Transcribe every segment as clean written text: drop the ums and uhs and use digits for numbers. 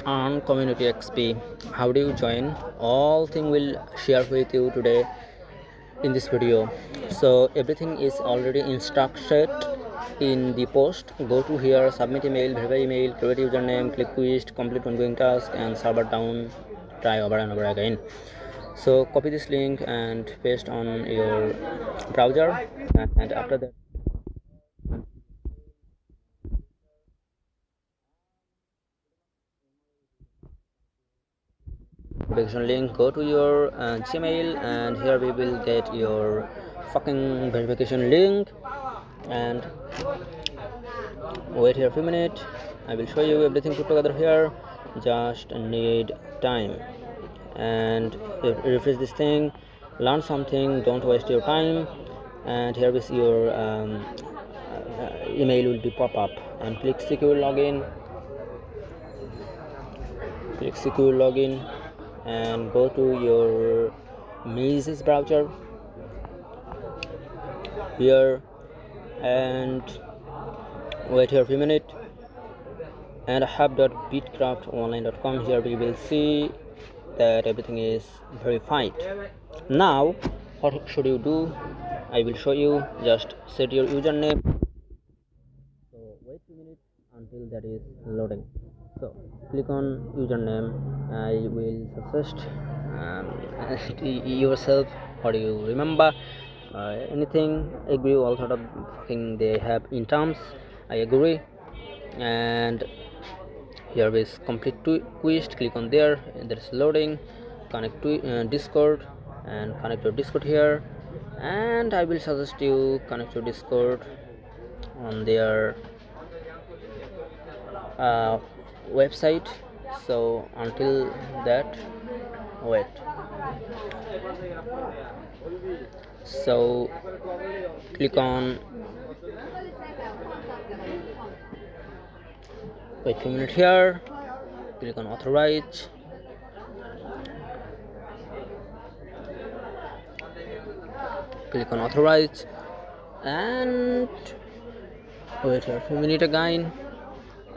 on community XP. How do you join? All thing will share with you today in this video. So everything is already instructed in the post. Go to here, submit email, verify email, create username, click quest, complete ongoing task, and server down. Try over and over again. So copy this link and paste on your browser, and after that verification link, go to your Gmail, and here we will get your fucking verification link. And wait here a few minutes, I will show you everything put together here. Just need time, and refresh this thing, learn something, don't waste your time. And here is your email will be pop up, and click secure login, and go to your Mises browser here, and wait here a few minutes, and hub.bitcraftonline.com. here we will see that everything is verified. Now what should you do? I will show you. Just set your username. So wait 2 minutes until that is loading. So click on username. I will suggest yourself, or you remember anything, agree, all sort of thing they have in terms. I agree. And here is complete quest. Click on there, and there is loading. Connect to Discord, and connect your Discord here. And I will suggest you connect your Discord on their website. So until that, wait. So click on, wait 2 minutes here, click on authorize, and wait here a few minutes again,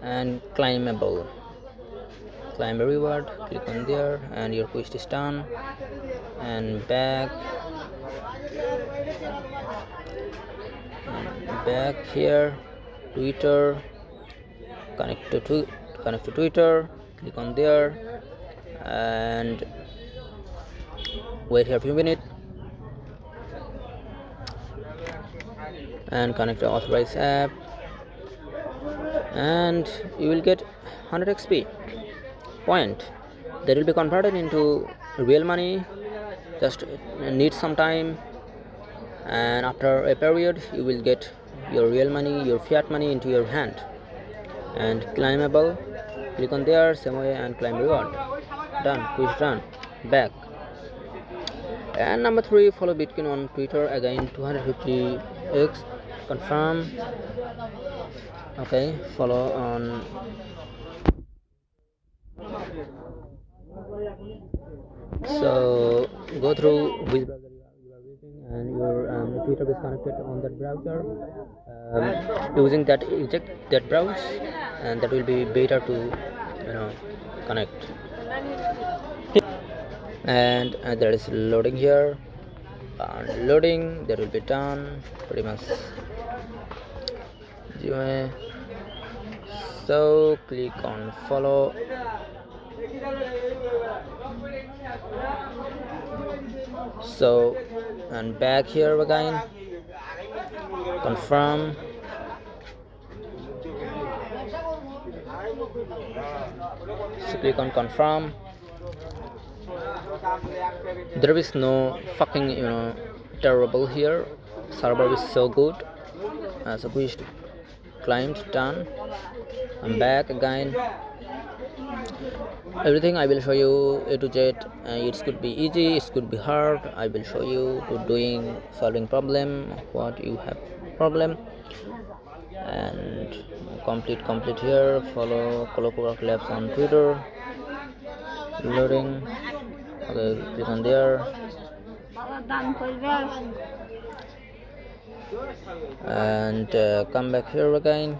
and climb a reward. Click on there, and your quest is done. And back here, Twitter, connect to Twitter. Click on there, and wait here a few minutes, and connect to authorize app, and you will get 100 XP point that will be converted into real money. Just need some time, and after a period you will get your real money, your fiat money, into your hand. And climbable, click on there, same way, and climb reward. Done, quiz done. Back. And number 3, follow Bitcoin on Twitter, again 250x, confirm. Okay, follow on. So go through which browser you are using, and your Twitter is connected on that browser. Using that, eject that browse, and that will be better to connect. And there is loading here, and loading, that will be done pretty much. So click on follow, so, and back here again, confirm. So click on confirm. There is no fucking terrible here. Server is so good. So we climbed, done. I'm back again. Everything I will show you A to Z. It could be easy, it could be hard. I will show you to solving problem, what you have problem. And complete here. Follow Colloquial Labs on Twitter. Loading. Okay, click on there, and come back here again.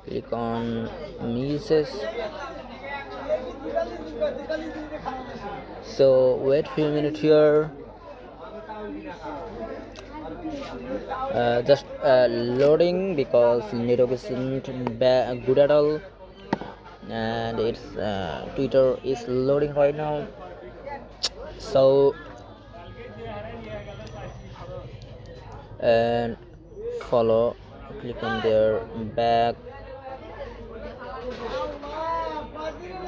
Click on Mises, So wait few minutes here. Just loading because network isn't good at all, and it's Twitter is loading right now. So and follow, click on their back,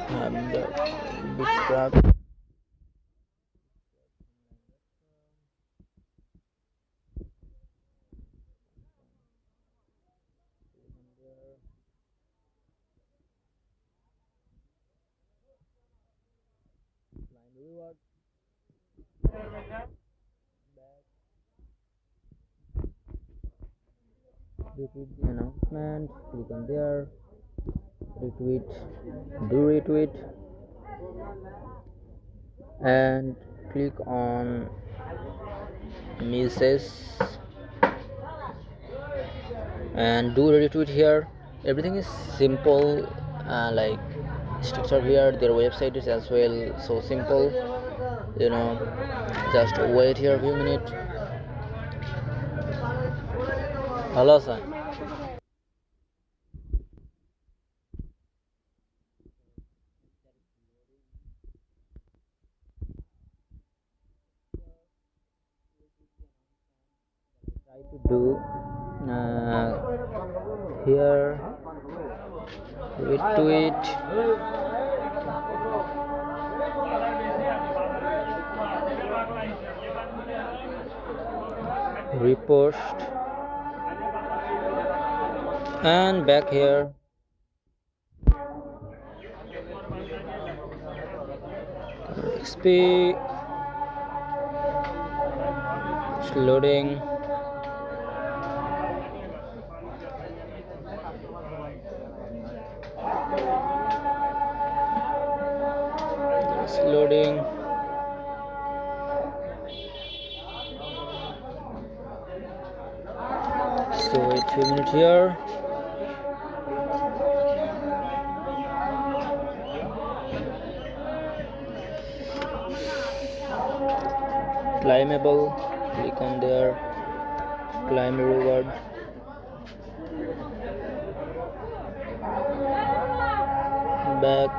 the BitCraft. Retweet the announcement, click on there, retweet, do retweet, and click on messages and do retweet here. Everything is simple, like structure here. Their website is as well so simple, just wait here a few minutes. Hello sir. Try to do here retweet, repost, and back here. XP it's loading. It's loading. So wait 2 minutes here. Climbable, click on there, climb reward, back,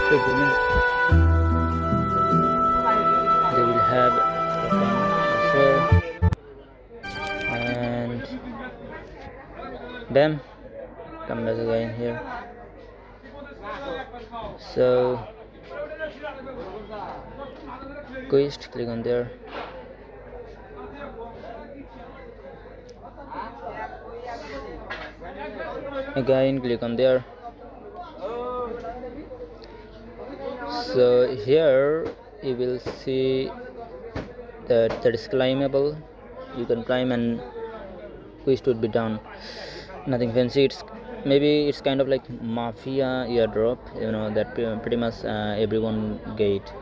they will have as well, and bam, come back again here. So quest, click on there, again click on there. So here you will see that is climbable. You can climb and quest would be done. Nothing fancy. It's kind of like mafia airdrop. That pretty much everyone get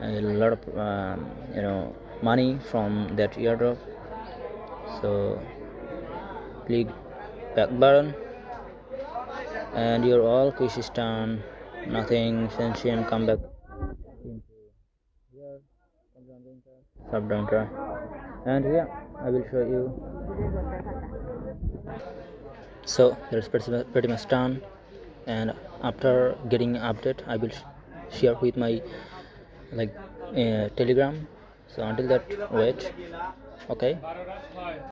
a lot of money from that airdrop. So click back button and your all quest is done. Nothing fancy, and come back here, sub down try, and here I will show you. So that's pretty much done, and after getting update I will share with my telegram. So until that, wait. Okay.